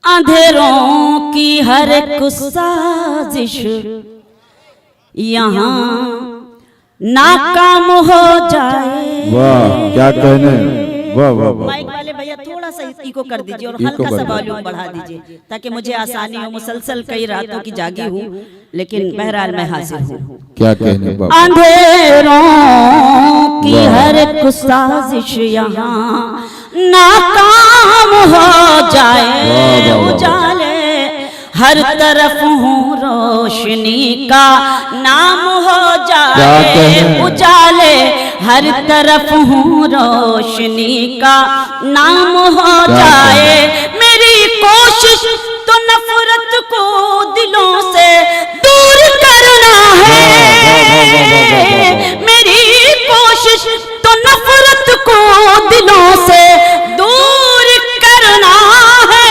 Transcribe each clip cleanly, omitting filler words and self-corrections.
अंधेरों की हर एक साजिश यहाँ नाकाम हो जाए। वाह क्या कहने, वाह वाह वाह। माइक वाले भैया थोड़ा सा इको कर दीजिए और हल्का सा वॉल्यूम बढ़ा दीजिए ताकि मुझे आसानी हो। मुसलसल कई रातों की जागी हूँ लेकिन बहरहाल मैं हाजिर हूँ। क्या कहने बाबा। अंधेरों की हर एक साजिश यहाँ नाकाम हो जाए। उजाले हर तरफ हूँ रोशनी का नाम हो जाए। उजाले हर तरफ हूँ रोशनी का नाम हो जाए। मेरी कोशिश तो नफरत को दिलों से दूर करना है। मेरी कोशिश तो नफरत को दिलों से दूर करना है।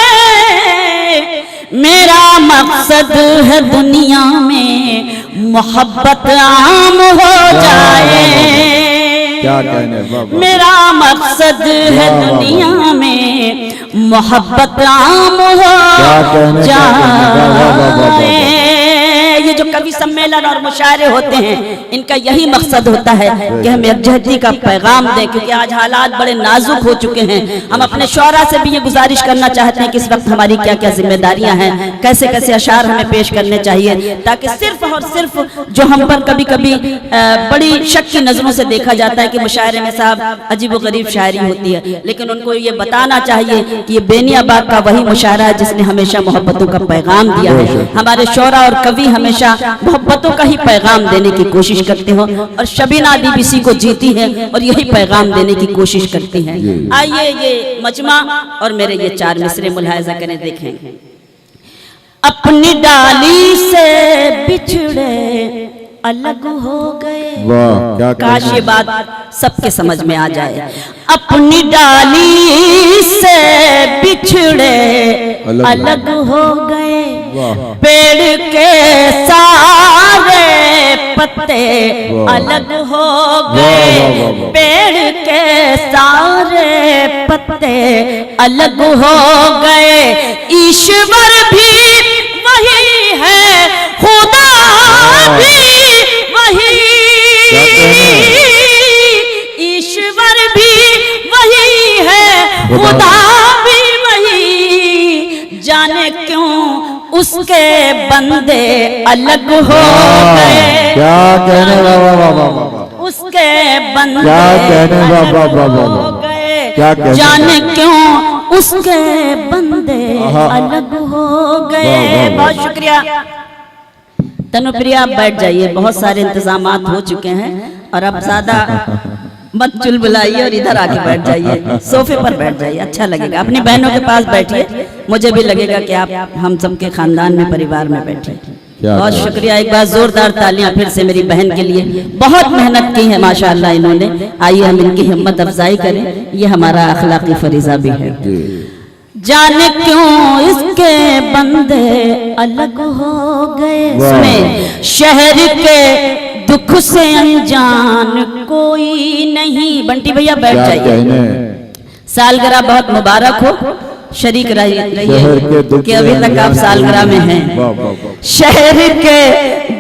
मेरा मकसद है दुनिया में मोहब्बत आम हो जाए। क्या कहने बाबा। मेरा मकसद है दुनिया में मोहब्बत आम हो जाए। ये जो कवि सम्मेलन और मुशायरे होते हैं इनका यही मकसद होता है कि हम यकजहती का पैगाम दें, क्योंकि आज हालात बड़े नाजुक हो चुके हैं। हम अपने शोरा से भी ये गुजारिश करना चाहते हैं कि इस वक्त हमारी क्या क्या जिम्मेदारियां हैं, कैसे कैसे अशार हमें पेश करने चाहिए, ताकि सिर्फ और सिर्फ जो हम पर कभी कभी बड़ी शक की नजरों से देखा जाता है कि मुशायरे में साहब अजीब व गरीब शायरी होती है, लेकिन उनको ये बताना चाहिए कि ये बेनियाबाग का वही मुशायरा है जिसने हमेशा मोहब्बतों का पैगाम दिया है। हमारे शोरा और कवि हमेशा मोहब्बतों का ही पैगाम देने की कोशिश करते हो और शबीना दीब इसी को जीती है और यही पैगाम देने की कोशिश करती हैं। आइए ये मजमा और मेरे ये चार मिसरे मुलाहिजा करें, देखें। अपनी डाली से बिछड़े अलग हो गए। काश ये बात सबके समझ में आ जाए। अपनी डाली से बिछड़े अलग हो गए। पेड़ के सारे पत्ते अलग हो गए। पेड़ के सारे पत्ते अलग हो गए। ईश्वर भी वही है, खुदा भी वही, ईश्वर भी वही है, खुदा भी वही। जाने क्यों उसके बंदे अलग हो गए। क्या कहने बाबा। उसके बंदे क्या कहने बाबा हो गए। जाने क्यों उसके बंदे अलग हो गए। बहुत शुक्रिया तनुप्रिया, आप बैठ जाइए। बहुत सारे इंतजामात हो चुके हैं और अब ज्यादा मत चुलबुलाइए और इधर आके बैठ जाइए, सोफे पर बैठ जाइए, अच्छा लगेगा। अपनी बहनों के पास बैठिए, मुझे भी लगेगा कि आप हम सबके खानदान में परिवार में बैठे। बहुत शुक्रिया। एक बार जोरदार तालियां फिर से मेरी बहन के लिए। बहुत मेहनत की है माशाअल्लाह इन्होंने। आइए हम इनकी हिम्मत अफजाई करें, ये हमारा अखलाकी फरीजा भी है। जाने क्यों इसके बंदे अलग हो गए। सुने, शहर के दुख से अनजान कोई नहीं। बंटी भैया बैठ जाइए। सालगिरह बहुत मुबारक हो, शरीक रहिए कि अभी तक आप सालगिरह में हैं। शहर के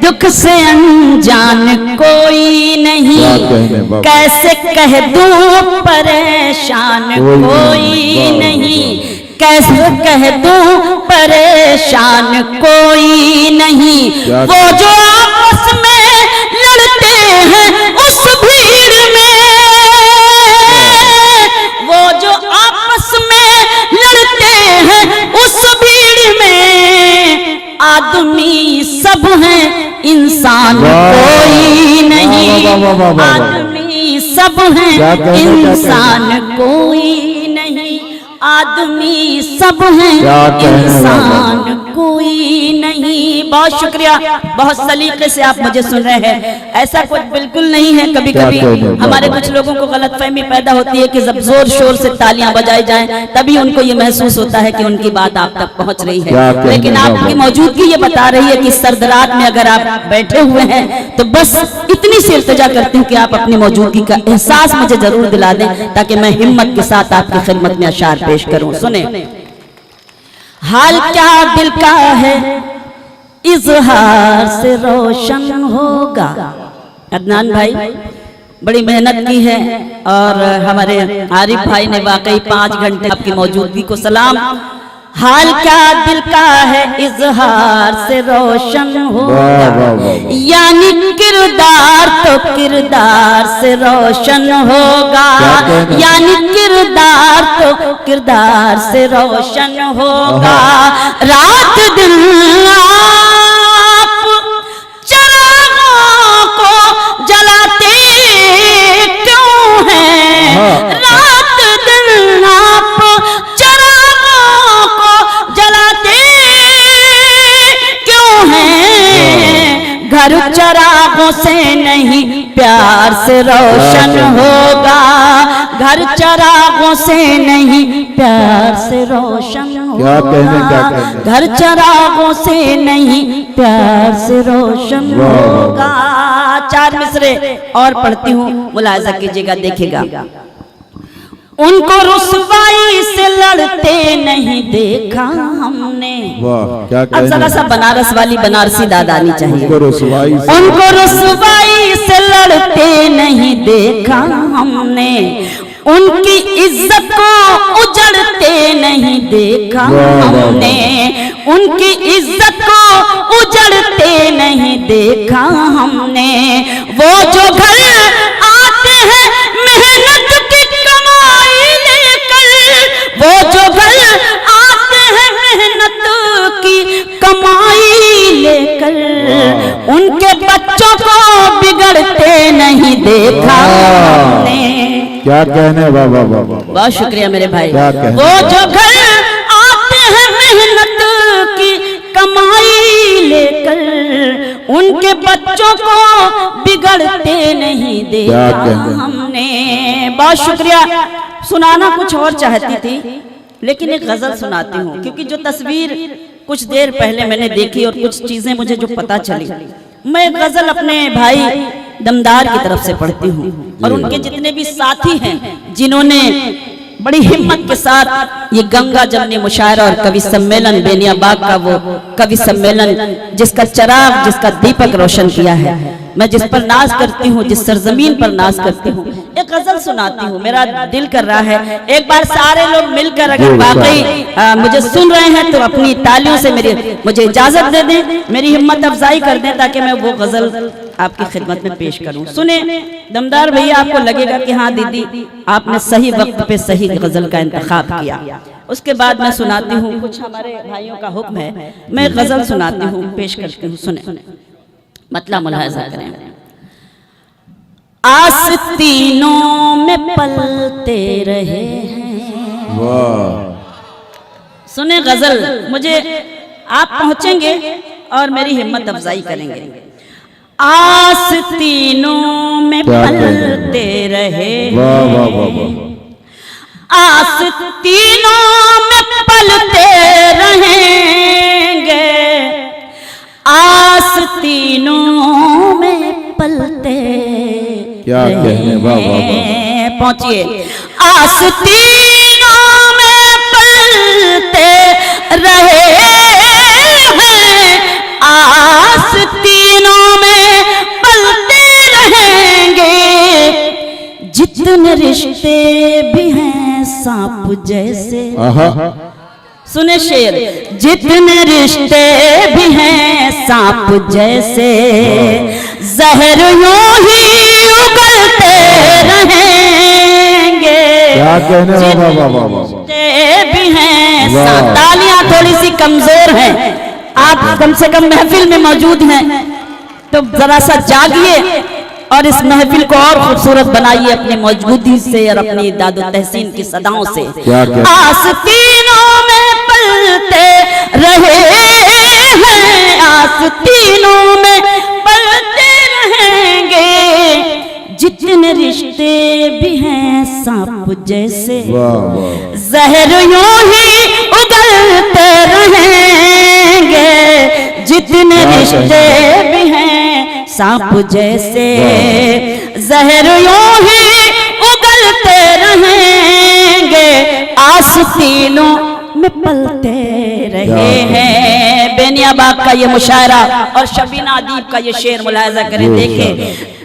दुख से अनजान कोई नहीं, कैसे कह दूं परेशान कोई नहीं। कैसे कह दूं परेशान कोई नहीं। वो जो आपस में लड़ते हैं उस भीड़ में, वो जो आपस में लड़ते हैं उस भीड़ में, आदमी सब हैं इंसान कोई नहीं। आदमी सब हैं इंसान कोई नहीं। आदमी सब हैं इंसान कोई नहीं। बहुत शुक्रिया, बहुत सलीके से आप मुझे सुन रहे हैं। ऐसा कुछ बिल्कुल नहीं है। कभी कभी हमारे कुछ लोगों को गलतफहमी पैदा होती है कि जब जोर शोर से तालियां बजाई जाएं तभी उनको ये महसूस होता है कि उनकी बात आप तक पहुंच रही है, लेकिन आपकी मौजूदगी ये बता रही है कि सर्द रात में अगर आप बैठे हुए हैं तो बस इतनी सी इल्तिजा करती हूँ कि आप अपनी मौजूदगी का एहसास मुझे जरूर दिला दें ताकि मैं हिम्मत के साथ आपकी खिदमत में अशार पेश करूं। सुने, हाल क्या दिल का है इजहार से रोशन होगा। अदनान भाई बड़ी मेहनत की है और हमारे आरिफ भाई ने वाकई 5 घंटे आपकी मौजूदगी को सलाम। हाल क्या दिल का है इजहार से रोशन होगा, यानी किरदार तो किरदार से रोशन होगा, यानी किरदार तो किरदार से रोशन होगा। रात दिन आप चिरागों को जलाते क्यों हैं, रात दिन आप चिरागों को जलाते क्यों हैं। घर चिरागों से नहीं प्यार से रोशन होगा, घर चिरागों से नहीं प्यार से रोशन होगा, घर चिरागों से नहीं प्यार से रोशन होगा। 4 मिसरे और पढ़ती हूँ, मुलाहिजा कीजिएगा, देखिएगा। उनको रुसवाई से लड़ते नहीं देखा हमने। अब जरा सा बनारस वाली बनारसी दादा आनी चाहिए। उनको रुसवाई से लड़ते नहीं देखा हमने, उनकी इज्जत को उजड़ते नहीं देखा हमने, उनकी इज्जत को उजड़ते नहीं देखा हमने। वो जो घर आते हैं मेहनत की कमाई लेकर, वो जो घर आते हैं मेहनत की कमाई लेकर, उनके बच्चों को बिगड़ते नहीं देखा हमने। क्या कहने बाबा बाबा, बहुत शुक्रिया मेरे भाई। वो जो घर आते हैं मेहनत की कमाई लेकर, उनके बच्चों को बिगड़ते नहीं देखा हमने। बहुत शुक्रिया। सुनाना कुछ और चाहती थी लेकिन एक गजल सुनाती हूँ, क्योंकि जो तस्वीर कुछ देर पहले मैंने देखी और कुछ चीजें मुझे जो पता चली, मैं गजल अपने भाई दमदार की तरफ से पढ़ती हूँ और उनके जितने भी साथी हैं जिन्होंने बड़ी हिम्मत के साथ ये गंगा जमनी मुशायरा और कवि सम्मेलन बेनियाबाग का वो कवि सम्मेलन जिसका चिराग जिसका दीपक रोशन किया है, मैं जिस पर नाज करती हूँ, जिस सरजमीन पर नाज करती हूँ, एक गजल सुनाती हूँ। मेरा दिल कर रहा है एक बार सारे लोग मिलकर अगर वाकई मुझे सुन रहे हैं तो अपनी तालियों से मुझे इजाजत दे दें, मेरी हिम्मत अफजाई कर दें ताकि मैं वो गजल आपकी खिदमत में पेश करूं। सुने दमदार भैया, आपको लगेगा कि हाँ दीदी आपने सही वक्त पे सही गजल का इंतखाब किया। उसके बाद मैं सुनाती हूँ, कुछ हमारे भाइयों का हुक्म है, मैं गजल सुनाती हूँ, पेश करती हूँ। सुने, मतलब मुलाहिजा करें। आस्तीनों में पलते रहे हैं। सुने गजल, मुझे आप पहुंचेंगे और मेरी हिम्मत अफजाई करेंगे। आस्तीनों में पलते रहे, आस्तीनों में पलते रहेंगे, आस्तीनों में पलते क्या कहने बाबा, पहुंचिए। आस्तीनों में पलते रहे हैं, आस्तीनों में पलते रहेंगे, जितने रिश्ते भी हैं सांप जैसे। सुने शेर, जितने रिश्ते भी हैं सांप जैसे, जहर यूं ही उगलते रहेंगे। क्या कहने बाबा, रिश्ते भी हैं सांप। तालियां थोड़ी सी कमजोर हैं, आप कम से कम महफिल में मौजूद हैं तो जरा सा जागिए और इस महफिल को और खूबसूरत बनाइए अपनी मौजूदगी से और अपनी दादो तहसीन की सदाओं से। आस्तीनों में पलते रहे हैं, आस्तीनों में पलते रहेंगे, जितने रिश्ते भी हैं सांप जैसे, जहर यूं ही उगलते रहेंगे, जितने रिश्ते भी हैं सांप जैसे, जहर यूं ही उगलते रहेंगे, आस्तीनों में पलते रहे हैं। बेनियाबाग का ये मुशायरा और शबीना अदीब का ये शेर मुलाहिजा करें, देखें।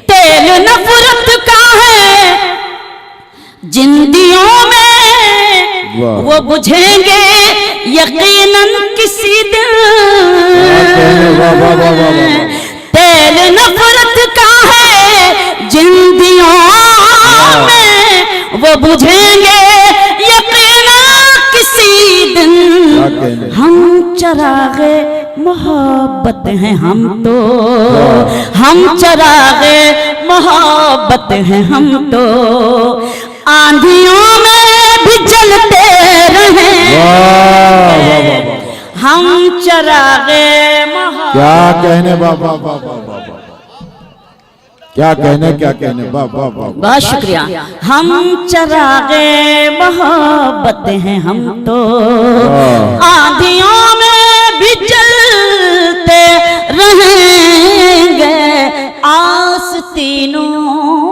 तेल नफरत का है जिंदियों में, वो बुझेंगे यकीनन किसी दिन। तेल नफरत का है जिंदियों में, वो बुझेंगे यकीनन किसी दिन। हम चरागे मोहब्बत हैं हम तो, हम चरागे मोहब्बत हैं हम तो, आंधियों में भी जलते रहें हम चरागे मोहब्बत। क्या कहने बाबा बाबा बाबा, क्या कहने बाबा बाबा। बहुत शुक्रिया। हम चरागे मोहब्बत हैं हम तो, आंधियों में भी जलते रहेंगे, आस्तीनों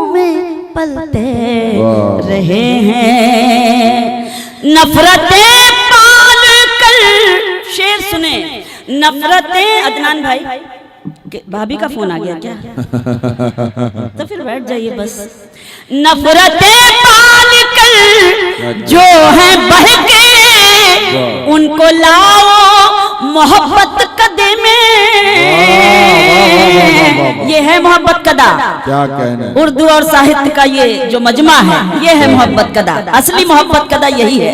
में पलते रहे हैं। नफरतें पाल कर, शेर सुने, नफरतें। अदनान भाई, भाभी का फोन आ गया क्या? तो फिर बैठ जाइए बस। नफरतें पाल कर जो है बहके, उनको लाओ मोहब्बत कदे में। ये है मोहब्बत कदा। क्या कहने, उर्दू और साहित्य का ये जो मजमा है, ये है मोहब्बत कदा। असली मोहब्बत कदा यही है।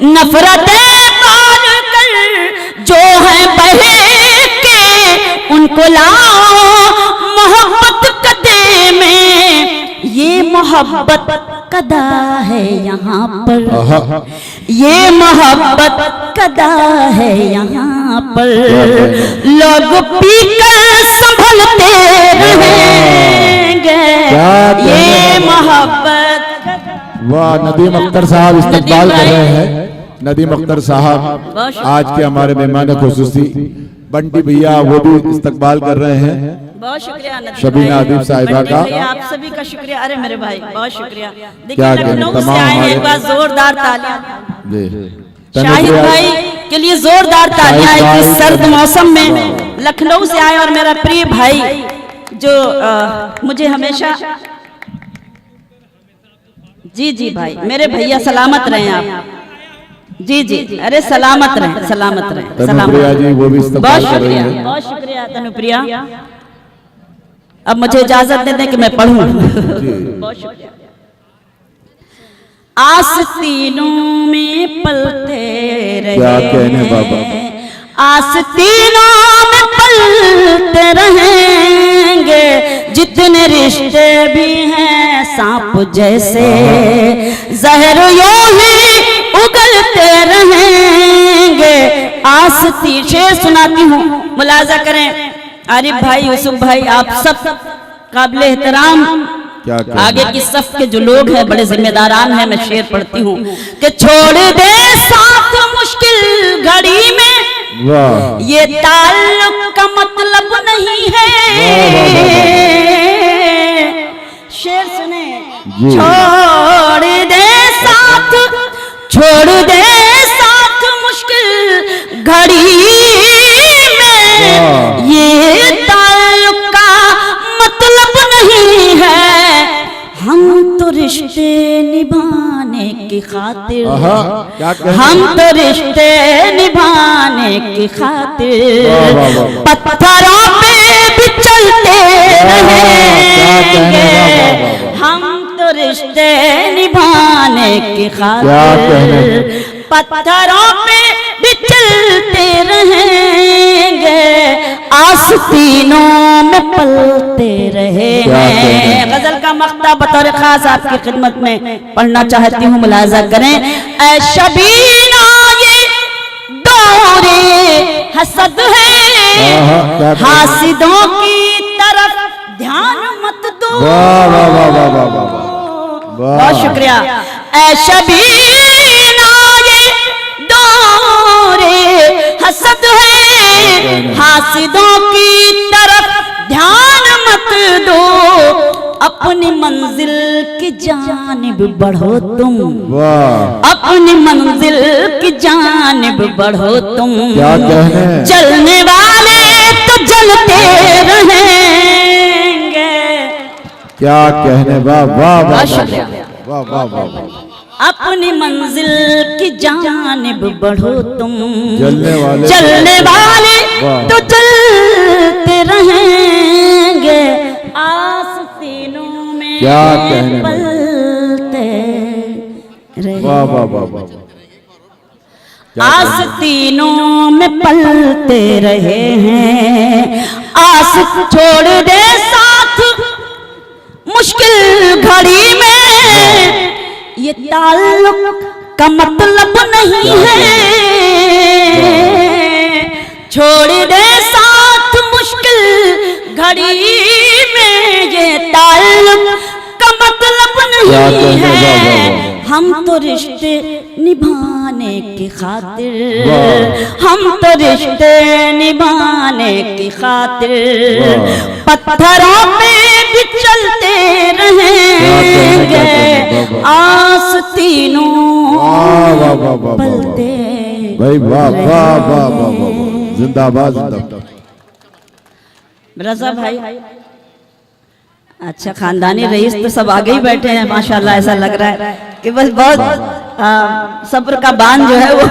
नफरतें पाल कर जो है बहके, उनको लाओ मोहब्बत कदे में। ये मोहब्बत कदा है यहाँ पर, ये मोहब्बत कदा है यहाँ पर, लोग पीकर संभलते रहेंगे ये मोहब्बत। वाह, नदीम अख्तर साहब इस्तकबाल कर रहे हैं। नदीम अख्तर साहब आज के हमारे मेहमान खुसूसी। बंटी भैया वो भी इस्तकबाल कर रहे हैं। बहुत शुक्रिया शबीना अदीब साहिबा का, आप सभी का शुक्रिया। अरे मेरे भाई बहुत शुक्रिया। क्या देखिए लखनऊ से आए हैं, एक बार जोरदार तालियां शाहिद भाई के लिए, जोरदार तालियां इस सर्द मौसम में लखनऊ से आए। और मेरा प्रिय भाई जो मुझे हमेशा, जी भाई मेरे भैया सलामत रहे आप। जी, अरे सलामत रहे, सलामत रहे, सलामत जी। वो भी बहुत शुक्रिया, बहुत शुक्रिया तनुप्रिया। अब मुझे इजाजत दे दें कि मैं पढ़ूं। बहुत शुक्रिया। आस्तीनों में पलते रहे, क्या कहने बाबा, आस्तीनों में पलते रहेंगे, जितने रिश्ते भी हैं सांप जैसे, जहर यूं ही उगलते रहेंगे। आस्ती, शेर सुनाती हूँ, मुलाजा करें। आरिफ भाई, यूसुफ भाई, आप सब काबिल एहतराम आगे की सफ के जो लोग हैं, बड़े जिम्मेदारान हैं। मैं शेर पढ़ती हूँ कि छोड़ दे साथ मुश्किल घड़ी में, ये ताल्लुक का मतलब नहीं है। शेर सुने, छोड़ दे साथ, छोड़ दे साथ मुश्किल घड़ी में, ये ताल्लुक का मतलब नहीं है। हम तो रिश्ते निभाने की खातिर, हम तो रिश्ते निभाने की खातिर, पत्थरों पे भी चलते रहेंगे। हम तो रिश्ते निभाने की खातिर, पत्थरों पे भी चलते रहेंगे, आस्तीनों में पलते रहेंगे। गजल का मक्ता बतौर खास आपकी खिदमत में पढ़ना चाहती हूँ, मुलाजा करें। ऐ शबीना ये दौरे हसद है, हासिदों की तरफ ध्यान मत दो। बहुत शुक्रिया। ऐ शबीना ये दौरे हसद है, हासिदों की तरफ ध्यान मत दो, अपनी मंजिल की जानिब बढ़ो तुम, वाह अपनी मंजिल की जानिब बढ़ो तुम। क्या कहने, चलने वाले तो जलते रहेंगे। क्या कहने, वाह वाह वाह बहुत शुक्रिया। वाह वाह वाह। अपनी मंजिल की जानिब बढ़ो तुम, चलने वाले तो चलते रहेंगे। आस्तीनों में क्या कहने, पलते वाह वाह वाह वाह। आस्तीनों में पलते रहे हैं। आस छोड़ दे साथ मुश्किल घड़ी में, ये ताल्लुक का मतलब नहीं है। छोड़ दे साथ मुश्किल घड़ी में, ये ताल्लुक का मतलब नहीं है। हम तो रिश्ते निभाने की खातिर, हम तो रिश्ते निभाने की खातिर पत्थरों पे भी चलते रहेंगे। आस्तीनों पलते। भाई वाह वाह वाह वाह वाह, जिंदाबाद जिंदाबाद। रजा भाई, अच्छा खानदानी रईस तो सब आगे ही बैठे हैं माशाल्लाह। ऐसा लग रहा है कि बस बहुत सब्र का बांध जो है वो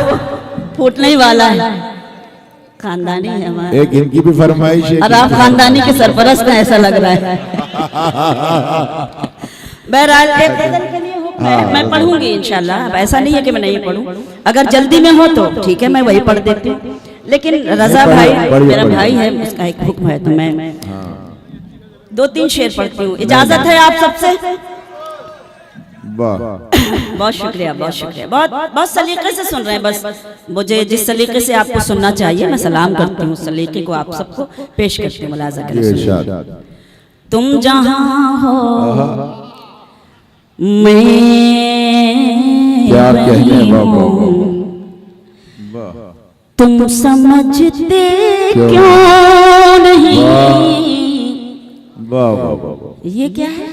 फूटने ही वाला है। खानदानी है हमारा। एक इनकी भी फरमाइश है, और आप खानदानी के सरपरस्त हैं ऐसा लग रहा है। बहरहाल एक गजल के लिए हुक्म है, मैं पढ़ूंगी इंशाल्लाह। अब ऐसा नहीं है कि मैं नहीं पढ़ूं, अगर जल्दी में हो तो ठीक है मैं वही पढ़ देती हूँ। लेकिन रजा भाई मेरा भाई है, उसका एक हुक्म है तो मैं 2-3 शेर पढ़ती हूँ। इजाजत है आप सबसे? बहुत शुक्रिया, बहुत शुक्रिया। बहुत बहुत सलीके से सुन रहे हैं। बस मुझे जिस सलीके से आपको सुनना चाहिए मैं सलाम करती हूँ, उस सलीके को आप सबको पेश करती हूँ। मुलाजा करें। तुम जहाँ हो मैं क्या कहने, तुम समझते क्यों नहीं। वाह वाह वाह। ये क्या है,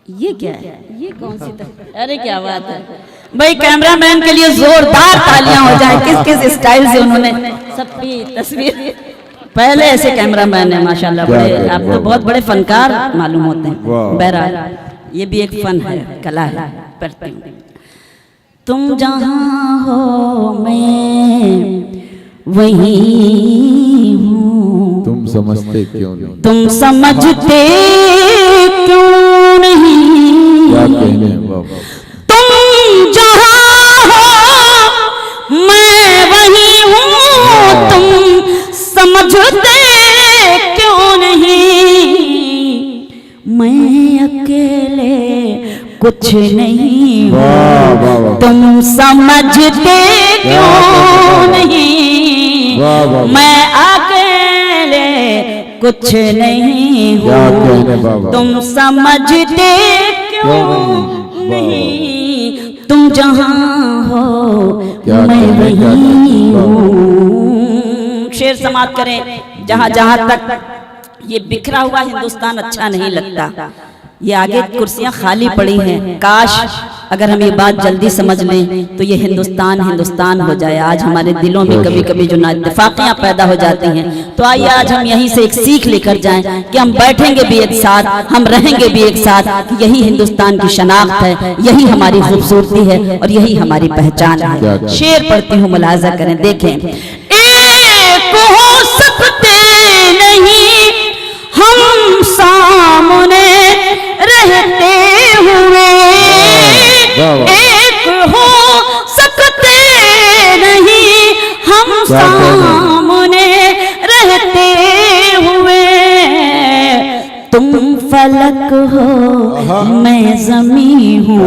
ये क्या है, ये कौन सी अरे क्या बात है भाई। कैमरामैन के लिए जोरदार तालियां हो जाए। किस किस स्टाइल से उन्होंने सबकी तस्वीर। पहले ऐसे कैमरामैन है माशाल्लाह, बड़े आप तो बहुत बड़े फनकार मालूम होते हैं। बहरहाल ये भी एक फन है, कला है, पढ़ती हूँ। तुम जहाँ हो मैं वहीं हूँ, तुम समझते क्यों नहीं, तुम समझते क्यों नहीं। क्या कहने, तुम जहाँ हो मैं वहीं हूँ, तुम समझते क्यों नहीं। मैं अकेले कुछ नहीं हूँ, तुम समझते क्यों नहीं। मैं अकेले कुछ नहीं हूँ, तुम समझते क्यों नहीं। तुम जहाँ हो मैं वहीं हूँ। शेर समाप्त करें। जहाँ जहाँ तक ये बिखरा हुआ हिंदुस्तान अच्छा नहीं लगता, ये आगे कुर्सियां खाली पड़ी हैं। काश अगर हम ये बात जल्दी समझ लें तो ये हिंदुस्तान हिंदुस्तान हो जाए। आज हमारे दिलों में कभी कभी जो नाइत्तेफाकियां पैदा हो जाती हैं, तो आइए आज हम यहीं से एक सीख लेकर जाएं कि हम बैठेंगे भी एक साथ, हम रहेंगे भी एक साथ। यही हिंदुस्तान की शनाख्त है, यही हमारी खूबसूरती है और यही हमारी पहचान है। शेर पढ़ती हूँ, मुलाजा करें। देखें, एक हो सकते नहीं हम सामने रहते हुए, एक हो सकते नहीं हम सामने रहते हुए। तुम फलक हो मैं ज़मीं हूँ,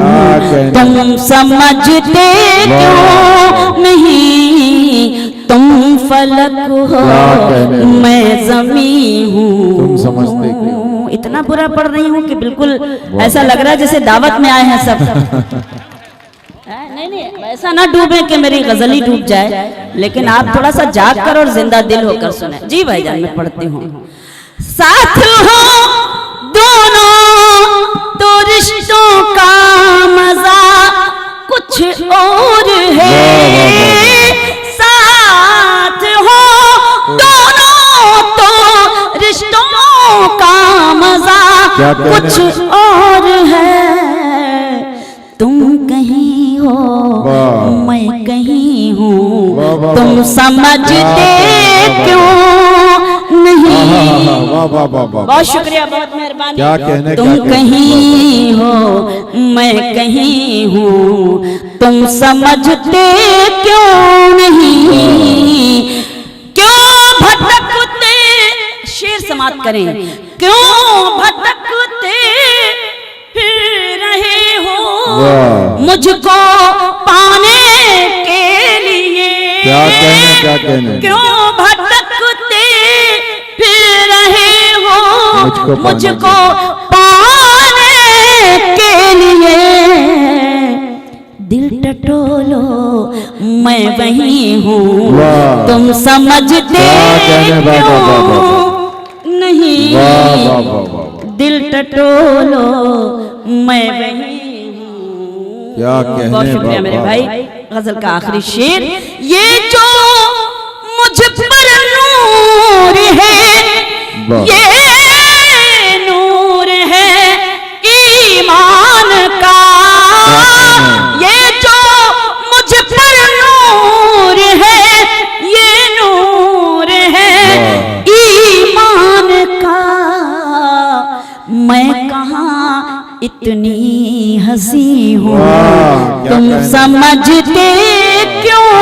तुम समझते क्यों नहीं। तुम फलक हो मैं ज़मीं हूँ, तुम समझते क्यों। इतना बुरा पढ़ रही हूँ कि बिल्कुल ऐसा लग रहा है जैसे दावत में आए हैं सब। नहीं नहीं, ऐसा ना डूबे कि मेरी गजल ही डूब जाए, लेकिन आप थोड़ा सा जाग कर और जिंदा दिल होकर सुने। जी भाईजान, मैं पढ़ती हूँ। साथ हो दोनों तो रिश्तों का मजा कुछ और है, साथ हो दोनों तो रिश्तों का मजा कुछ और है। तुम कहीं हो मैं कहीं हूँ, तुम समझते क्यों नहीं। बहुत शुक्रिया, बहुत मेहरबानी। क्या कहने, तुम कहीं हो मैं कहीं हूँ, तुम समझते क्यों नहीं। क्यों भटकते, शेर समाप्त करें, क्यों भटकते फिर रहे हो मुझको पाने के लिए। क्या कहने, क्यों भटकते फिर रहे हो मुझको पाने के लिए। दिल टटोलो मैं वही हूँ, तुम समझते क्यों नहीं। दिल टटोलो मैं वही हूँ। क्या कहने, बहुत शुक्रिया मेरे भाई। गजल का आखिरी शेर, ये जो मुझ पर नूर है, ये नूर है ईमान का। ये जो मुझ पर नूर है, ये नूर है ईमान का। मैं कहाँ इतनी हंसी हूँ, तुम समझते क्यों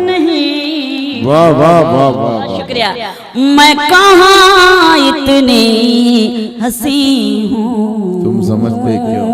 नहीं। वाह वाह वाह वाह, शुक्रिया। मैं कहाँ इतनी हंसी हूँ, तुम समझते क्यों।